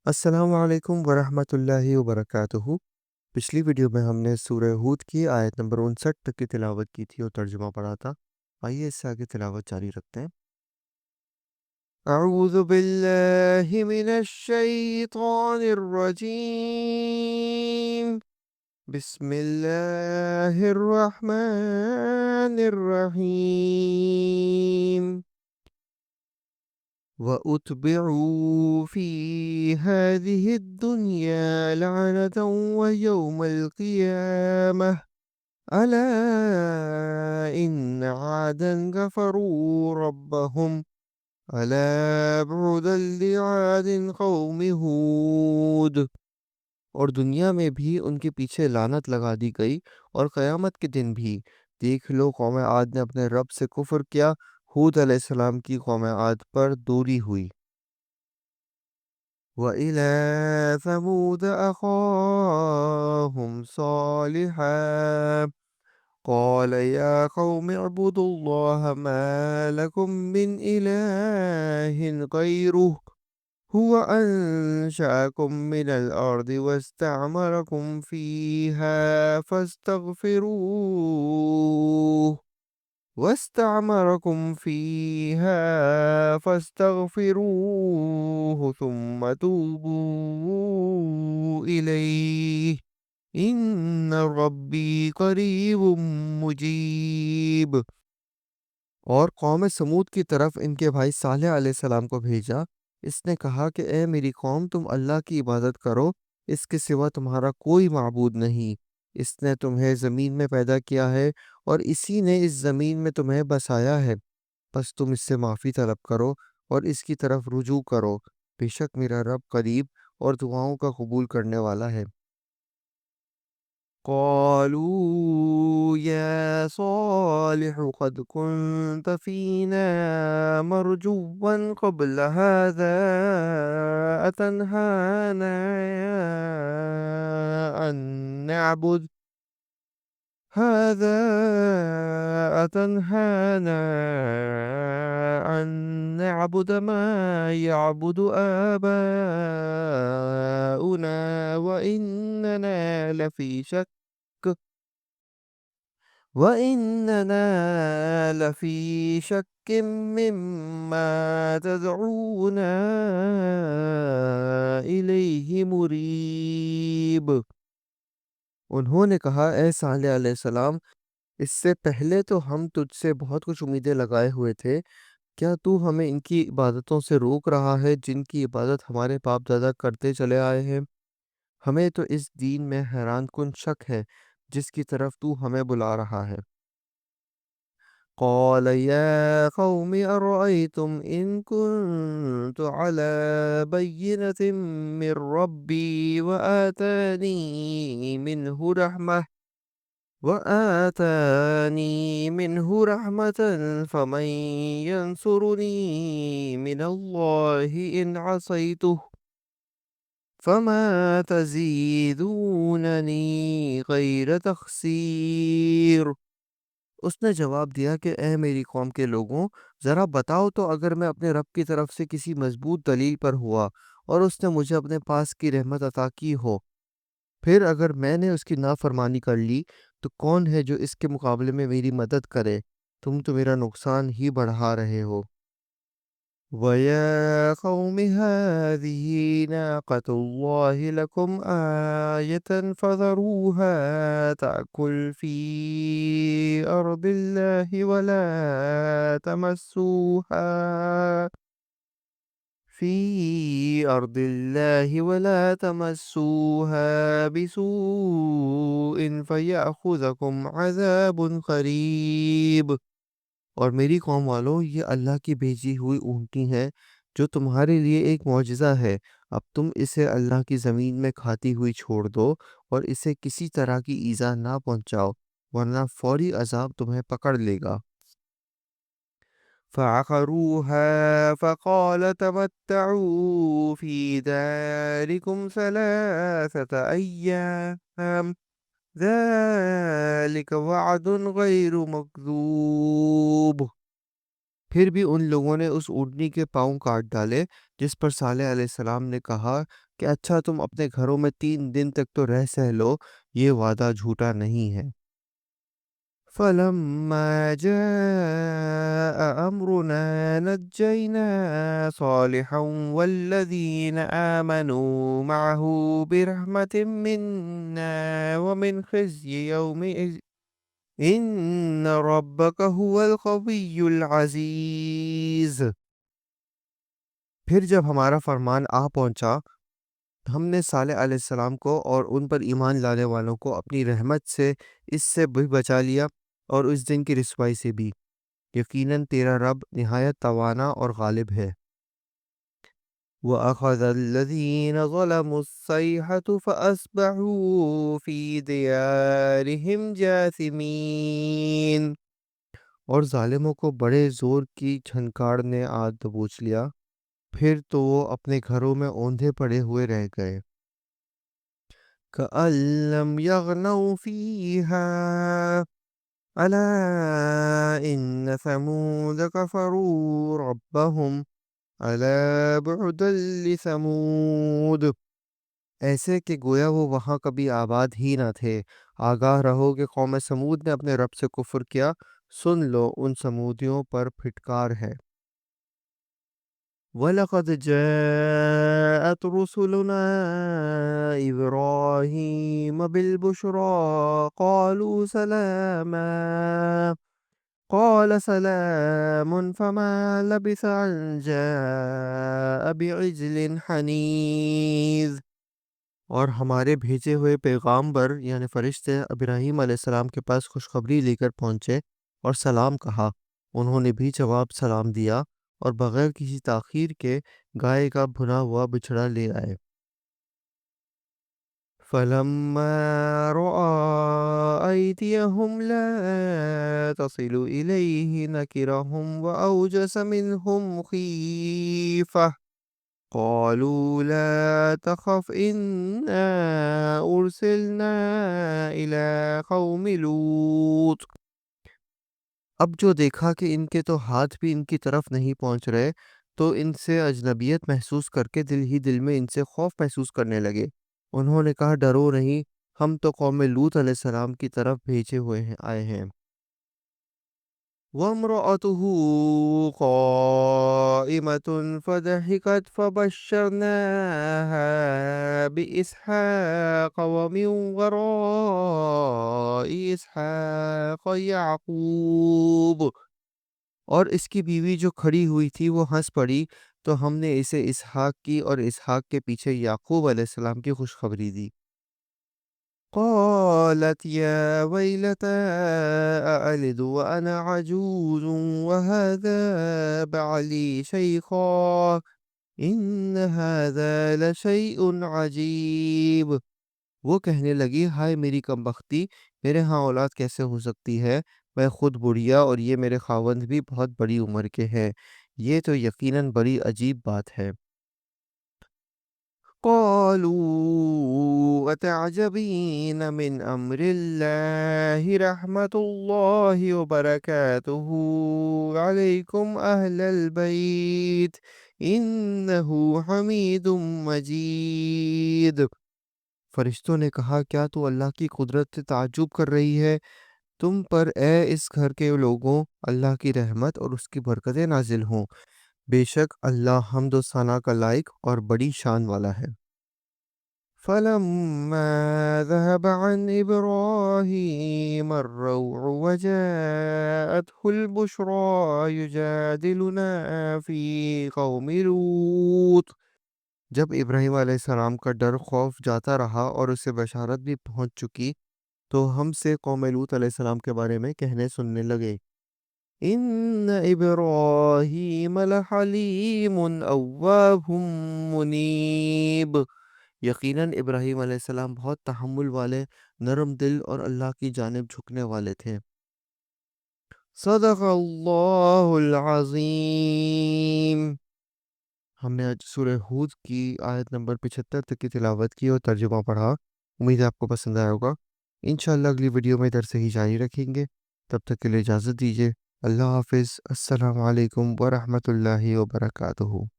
السلام علیکم ورحمۃ اللہ وبرکاتہ۔ پچھلی ویڈیو میں ہم نے سورہ ہود کی آیت نمبر 59 تک کی تلاوت کی تھی اور ترجمہ پڑھا تھا۔ آئیے اس سے آگے تلاوت جاری رکھتے ہیں۔ اعوذ باللہ من الشیطان الرجیم، بسم اللہ الرحمن الرحیم۔ وَأُتْبِعُوا فِي هَذِهِ الدُّنْيَا لَعْنَةً وَيَوْمَ الْقِيَامَةِ أَلَا إِنَّ عَادًا كَفَرُوا رَبَّهُمْ أَلَا بُعْدًا لِعَادٍ قَوْمِ هُودٍ۔ اور دنیا میں بھی ان کے پیچھے لعنت لگا دی گئی، اور قیامت کے دن بھی دیکھ لو قوم عاد نے اپنے رب سے کفر کیا، ہود علیہ السلام کی قوم عاد پر دوری ہوئی۔ وَإِلَى ثَمُودَ أَخَاهُمْ صَالِحًا قَالَ يَا قَوْمِ اعْبُدُوا اللَّهَ مَا لَكُمْ مِنْ إِلَٰهٍ غَيْرُهُ هُوَ أَنشَأَكُم مِّنَ الْأَرْضِ وَاسْتَعْمَرَكُمْ فِيهَا فاستغفروه ثم توبوا إليه إن ربي قریب مجیب۔ اور قوم سمود کی طرف ان کے بھائی صالح علیہ السلام کو بھیجا۔ اس نے کہا کہ اے میری قوم، تم اللہ کی عبادت کرو، اس کے سوا تمہارا کوئی معبود نہیں۔ اس نے تمہیں زمین میں پیدا کیا ہے اور اسی نے اس زمین میں تمہیں بسایا ہے، پس تم اس سے معافی طلب کرو اور اس کی طرف رجوع کرو، بے شک میرا رب قریب اور دعاؤں کا قبول کرنے والا ہے۔ قالوا يا صالح قد كنت فينا مرجوا قبل هذا أتنهانا أن نعبد ما يعبد آباؤنا وإننا لفي شك مما تدعونا إليه مريب۔ انہوں نے کہا، اے صالح علیہ السلام، اس سے پہلے تو ہم تجھ سے بہت کچھ امیدیں لگائے ہوئے تھے، کیا تو ہمیں ان کی عبادتوں سے روک رہا ہے جن کی عبادت ہمارے باپ دادا کرتے چلے آئے ہیں؟ ہمیں تو اس دین میں حیران کن شک ہے جس کی طرف تو ہمیں بلا رہا ہے۔ قال يا قوم أرأيتم إن كنت على بينة من ربي وآتاني منه رحمة فمن ينصرني من الله إن عصيته فما تزيدونني غير تخسير۔ اس نے جواب دیا کہ اے میری قوم کے لوگوں، ذرا بتاؤ تو، اگر میں اپنے رب کی طرف سے کسی مضبوط دلیل پر ہوا اور اس نے مجھے اپنے پاس کی رحمت عطا کی ہو، پھر اگر میں نے اس کی نافرمانی کر لی تو کون ہے جو اس کے مقابلے میں میری مدد کرے؟ تم تو میرا نقصان ہی بڑھا رہے ہو۔ وَيَا قَوْمِ هَٰذِهِ نَاقَةُ اللَّهِ لَكُمْ آيَةً فَذَرُوهَا تَأْكُلْ فِي أَرْضِ اللَّهِ وَلَا تَمَسُّوهَا بِسُوءٍ فَيَأْخُذَكُمْ عَذَابٌ قَرِيبٌ۔ اور میری قوم والو، یہ اللہ کی بھیجی ہوئی اونٹنی ہے جو تمہارے لیے ایک معجزہ ہے۔ اب تم اسے اللہ کی زمین میں کھاتی ہوئی چھوڑ دو اور اسے کسی طرح کی ایذا نہ پہنچاؤ، ورنہ فوری عذاب تمہیں پکڑ لے گا۔ فَعَقَرُوهَا فَقَالَ تَمَتَّعُوا فِي دَارِكُمْ ثَلَاثَةَ أَيَّامٍ ذَلِكَ وَعْدٌ غَيْرُ مَكْذُوبٍ۔ پھر بھی ان لوگوں نے اس اونٹنی کے پاؤں کاٹ ڈالے، جس پر صالح علیہ السلام نے کہا کہ اچھا تم اپنے گھروں میں 3 دن تک تو رہ سہ لو، یہ وعدہ جھوٹا نہیں ہے۔ فَلَمَّا جَاءَ أَمْرُنَا نَجَّيْنَا صَالِحًا وَالَّذِينَ آمَنُوا مَعَهُ بِرَحْمَةٍ مِنَّا وَمِنْ خِزْيِ يَوْمِئِذٍ إِنَّ رَبَّكَ هُوَ الْقَوِيُّ الْعَزِيزُ۔ پھر جب ہمارا فرمان آ پہنچا، ہم نے صالح علیہ السلام کو اور ان پر ایمان لانے والوں کو اپنی رحمت سے اس سے بھی بچا لیا اور اس دن کی رسوائی سے بھی۔ یقیناً تیرا رب نہایت توانا اور غالب ہے۔ وَأَخَذَ الَّذِينَ ظَلَمُوا الصَّيْحَةُ فَأَصْبَحُوا فِي دِيَارِهِمْ جَاثِمِينَ۔ اور ظالموں کو بڑے زور کی جھنکار نے آ دبوچ لیا، پھر تو وہ اپنے گھروں میں اوندھے پڑے ہوئے رہ گئے۔ كَأَن لَّمْ يَغْنَوْا فِيهَا أَلَا إِنَّ ثَمُودَ كَفَرُوا رَبَّهُمْ أَلَا بُعْدًا لِثَمُودَ۔ ایسے کہ گویا وہ وہاں کبھی آباد ہی نہ تھے۔ آگاہ رہو کہ قوم سمود نے اپنے رب سے کفر کیا، سن لو ان سمودیوں پر پھٹکار ہے۔ وَلَقَدْ جَاءَتْ رُسُلُنَا إِبْرَاهِيمَ بِالْبُشْرَىٰ قَالُوا سَلَامًا قَالَ سَلَامٌ فَمَا لَبِثَ أَن جَاءَ بِعِجْلٍ حَنِيذٍ۔ اور ہمارے بھیجے ہوئے پیغامبر یعنی فرشتے ابراہیم علیہ السلام کے پاس خوشخبری لے کر پہنچے اور سلام کہا۔ انہوں نے بھی جواب سلام دیا اور بغیر کسی تاخیر کے گائے کا بھنا ہوا بچھڑا لے آئے۔ فَلَمَّا رَأَىٰ أَيْدِيَهُمْ لَا تَصِلُ إِلَيْهِ نَكِرَهُمْ وَأَوْجَسَ مِنْهُمْ خِيفَةً قَالُوا لَا تَخَفْ إِنَّا أُرْسِلْنَا إِلَىٰ قَوْمِ لُوطٍ۔ اب جو دیکھا کہ ان کے تو ہاتھ بھی ان کی طرف نہیں پہنچ رہے، تو ان سے اجنبیت محسوس کر کے دل ہی دل میں ان سے خوف محسوس کرنے لگے۔ انہوں نے کہا ڈرو نہیں، ہم تو قوم لوط علیہ السلام کی طرف بھیجے ہوئے آئے ہیں۔ وَامْرَأَتُهُ قَائِمَةٌ فَضَحِكَتْ فَبَشَّرْنَاهَا بِإِسْحَاقَ وَمِن وَرَاءِ إِسْحَاقَ يَعْقُوبَ۔ اور اس کی بیوی جو کھڑی ہوئی تھی وہ ہنس پڑی، تو ہم نے اسے اسحاق کی اور اسحاق کے پیچھے یعقوب علیہ السلام کی خوشخبری دی۔ قالت يا ويلتى أألد وأنا عجوز وهذا بعلي شيخا إن هذا لشيء عجيب۔ وہ کہنے لگی ہائے میری کمبختی، میرے ہاں اولاد کیسے ہو سکتی ہے؟ میں خود بڑھیا اور یہ میرے خاوند بھی بہت بڑی عمر کے ہیں، یہ تو یقیناً بڑی عجیب بات ہے۔ قالوا أتعجبين من أمر الله رحمة الله وبركاته عليكم أهل البيت إنه حميد مجيد۔ فرشتوں نے کہا کیا تو اللہ کی قدرت سے تعجب کر رہی ہے؟ تم پر اے اس گھر کے لوگوں اللہ کی رحمت اور اس کی برکتیں نازل ہوں، بے شک اللہ حمد و ثنا کا لائق اور بڑی شان والا ہے۔ فَلَمَّا ذَهَبَ عَنْ إِبْرَاهِيمَ الرَّوْعُ وَجَاءَتْهُ الْبُشْرَىٰ يُجَادِلُنَا فِي قَوْمِ لُوطٍ۔ جب ابراہیم علیہ السلام کا ڈر خوف جاتا رہا اور اسے بشارت بھی پہنچ چکی، تو ہم سے قوم لوط علیہ السلام کے بارے میں کہنے سننے لگے۔ إِنَّ إِبْرَاهِيمَ لَحَلِيمٌ أَوَّاهٌ مُنِيبٌ۔ یقیناً ابراہیم علیہ السلام بہت تحمل والے، نرم دل اور اللہ کی جانب جھکنے والے تھے۔ صدق اللہ العظیم۔ ہم نے آج سورہ ہود کی آیت نمبر 75 تک کی تلاوت کی اور ترجمہ پڑھا۔ امید ہے آپ کو پسند آیا ہوگا۔ انشاءاللہ اگلی ویڈیو میں ادھر سے ہی جاری رکھیں گے۔ تب تک کے لیے اجازت دیجیے۔ اللہ حافظ۔ السلام علیکم ورحمۃ اللہ وبرکاتہ۔